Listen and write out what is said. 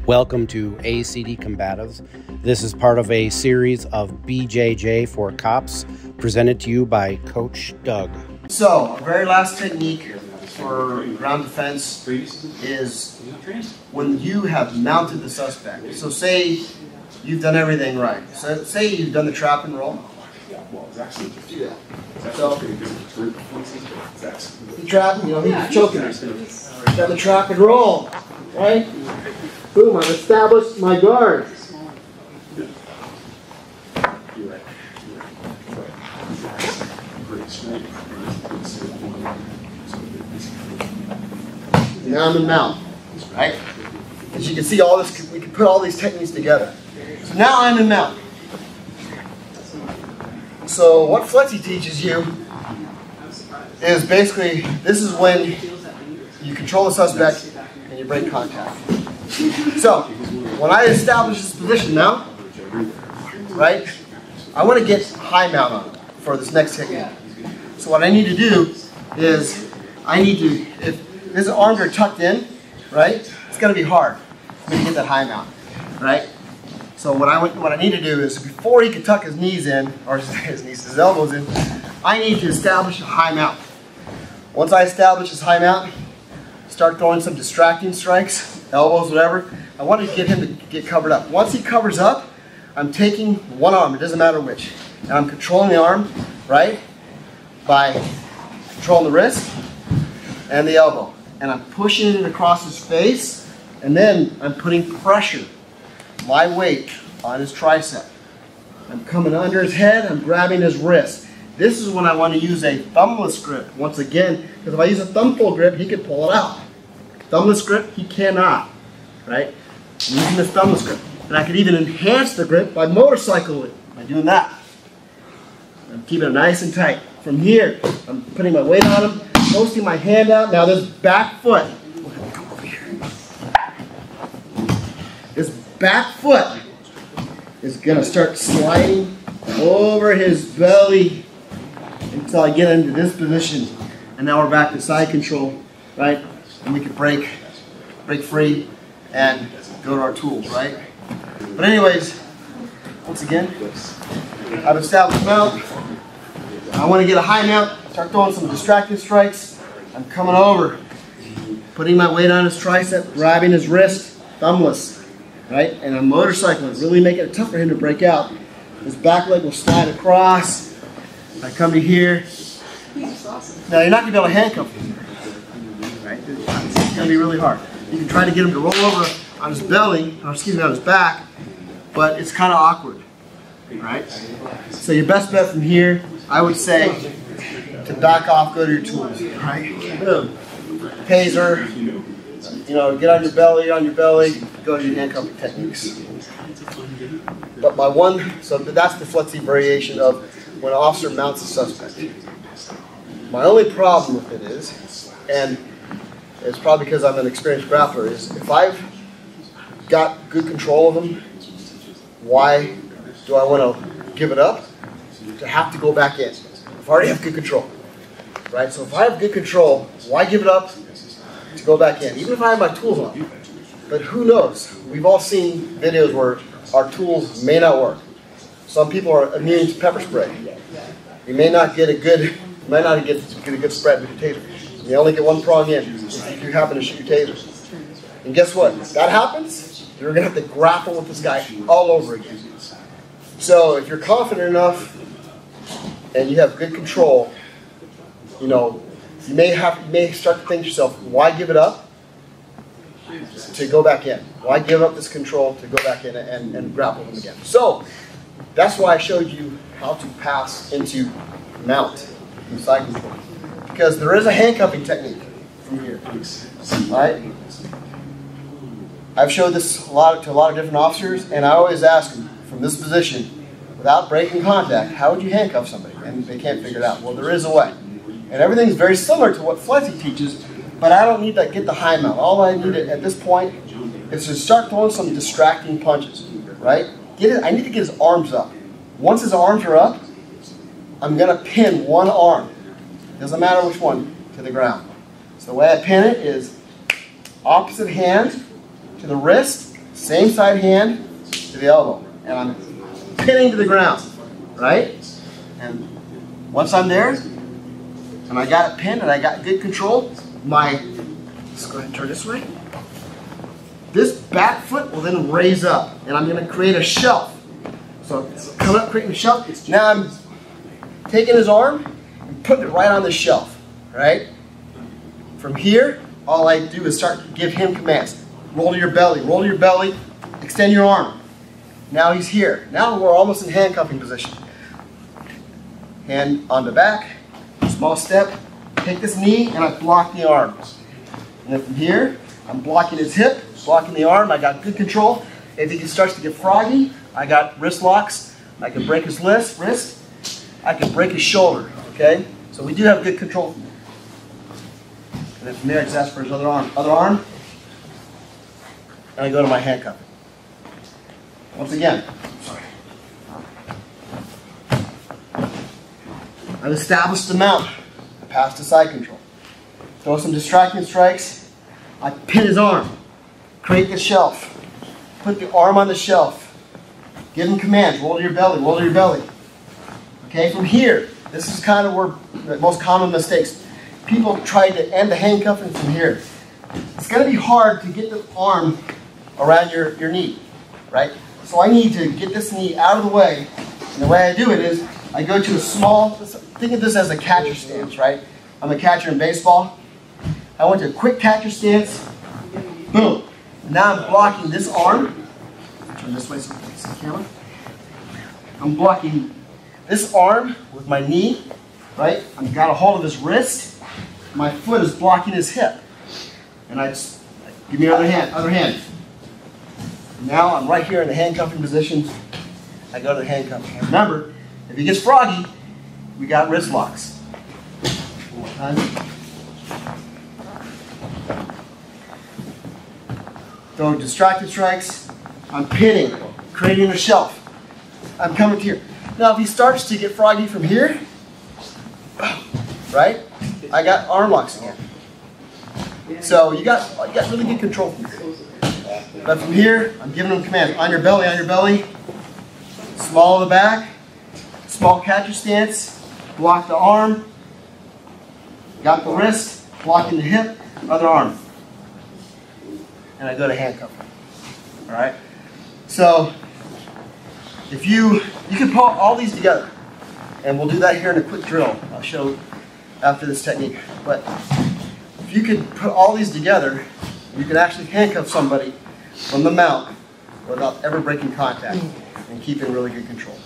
Welcome to ACD-Combatives. This is part of a series of BJJ for cops presented to you by Coach Doug. So, our very last technique for ground defense is when you have mounted the suspect. So say you've done everything right. So say you've done the trap and roll. So, the trap, he's choking us. Done the trap and roll, right? Boom, I've established my guard. Now I'm in mount, right? As you can see, all this, we can put all these techniques together. So now I'm in mount. So what Flexi teaches you is basically, this is when you control the suspect and you break contact. So, when I establish this position now, right, I want to get high mount on it for this next technique. So what I need to do is, if his arms are tucked in, right, it's going to be hard for me to get that high mount, right? So what I need to do is, before he can tuck his knees in, or his elbows in, I need to establish a high mount. Once I establish his high mount, start throwing some distracting strikes, elbows, whatever. I want to get him to get covered up. Once he covers up, I'm taking one arm, it doesn't matter which, and I'm controlling the arm, right, by controlling the wrist and the elbow. And I'm pushing it across his face, and then I'm putting pressure, my weight, on his tricep. I'm coming under his head, I'm grabbing his wrist. This is when I want to use a thumbless grip, once again, because if I use a thumb pull grip, he could pull it out. Thumbless grip, he cannot, right? I'm using this thumbless grip. And I could even enhance the grip by motorcycle it, by doing that. I'm keeping it nice and tight. From here, I'm putting my weight on him, posting my hand out. Now this back foot, come over here. This back foot is gonna start sliding over his belly until I get into this position. And now we're back to side control, right? And we can break free and go to our tools, right? But anyways, once again, I've established mount. I want to get a high mount, start throwing some distracting strikes. I'm coming over, putting my weight on his tricep, grabbing his wrist, thumbless, right? And I'm motorcycling, really making it tough for him to break out. His back leg will slide across. I come to here. Now you're not going to be able to handcuff him. Right? It's going to be really hard. You can try to get him to roll over on his belly, or excuse me, on his back, but it's kind of awkward. Right? So your best bet from here, I would say, to back off, go to your tools. Right? Boom. Taser, get on your belly, go to your handcuffing techniques. But so that's the Flexi variation of when an officer mounts a suspect. My only problem with it is, and it's probably because I'm an experienced grappler, is if I've got good control of him, why do I want to give it up to have to go back in? If I already have good control, right? So if I have good control, why give it up to go back in? Even if I have my tools on. But who knows? We've all seen videos where our tools may not work. Some people are immune to pepper spray. You may not get a good spread with your taser. You only get one prong in if you happen to shoot your taser. And guess what? If that happens, you're going to have to grapple with this guy all over again. So if you're confident enough and you have good control, you may start to think to yourself, why give it up to go back in? Why give up this control to go back in and grapple him again? So that's why I showed you how to pass into mount and side control. Because there is a handcuffing technique from here. Right? I've showed this to a lot of different officers, and I always ask them, from this position, without breaking contact, how would you handcuff somebody? And they can't figure it out. Well, there is a way. And everything's very similar to what Flexi teaches, but I don't need to get the high mount. All I need at this point is to start throwing some distracting punches. Right? I need to get his arms up. Once his arms are up, I'm going to pin one arm, doesn't matter which one, to the ground. So the way I pin it is opposite hand to the wrist, Same side hand to the elbow. And I'm pinning to the ground, right? And once I'm there, and I got it pinned and I got good control, let's go ahead and turn this way. This back foot will then raise up, and I'm going to create a shelf. So come up, creating a shelf. Now I'm taking his arm and putting it right on the shelf, right? From here, all I do is start to give him commands. Roll to your belly, extend your arm. Now he's here. Now we're almost in handcuffing position. Hand on the back, small step, take this knee, and I block the arm. And then from here, I'm blocking his hip, blocking the arm. I got good control. If he starts to get froggy, I got wrist locks. I can break his wrist. I can break his shoulder, okay? So we do have good control. And then from there, I just ask for his other arm. And I go to my handcuff. Once again, I've established the mount. I pass to side control. Throw some distracting strikes. I pin his arm. Create the shelf. Put the arm on the shelf. Give him commands. Roll to your belly, Okay, from here, this is kind of where the most common mistakes. People try to end the handcuffing from here. It's going to be hard to get the arm around your knee, right? So I need to get this knee out of the way. And the way I do it is I go to a small, think of this as a catcher stance, right? I'm a catcher in baseball. I went to a quick catcher stance. Boom. Now I'm blocking this arm. Turn this way so you can see the camera. I'm blocking this arm with my knee, right? I've got a hold of his wrist. My foot is blocking his hip. And I just, give me other hand. Now I'm right here in the handcuffing position. I go to the handcuffing. Remember, if he gets froggy, we got wrist locks. One more time. Throw distracted strikes. I'm pinning, creating a shelf. I'm coming to here. Now if he starts to get froggy from here, right? I got arm locks again. So you got really good control from here. But from here, I'm giving him commands. On your belly. Small in the back. Small catcher stance. Block the arm. Got the wrist. Blocking the hip. Other arm. And I go to handcuffing. Alright? So, if you can put all these together. And we'll do that here in a quick drill. I'll show after this technique. But if you could put all these together, you can actually handcuff somebody from the mount without ever breaking contact and keeping really good control.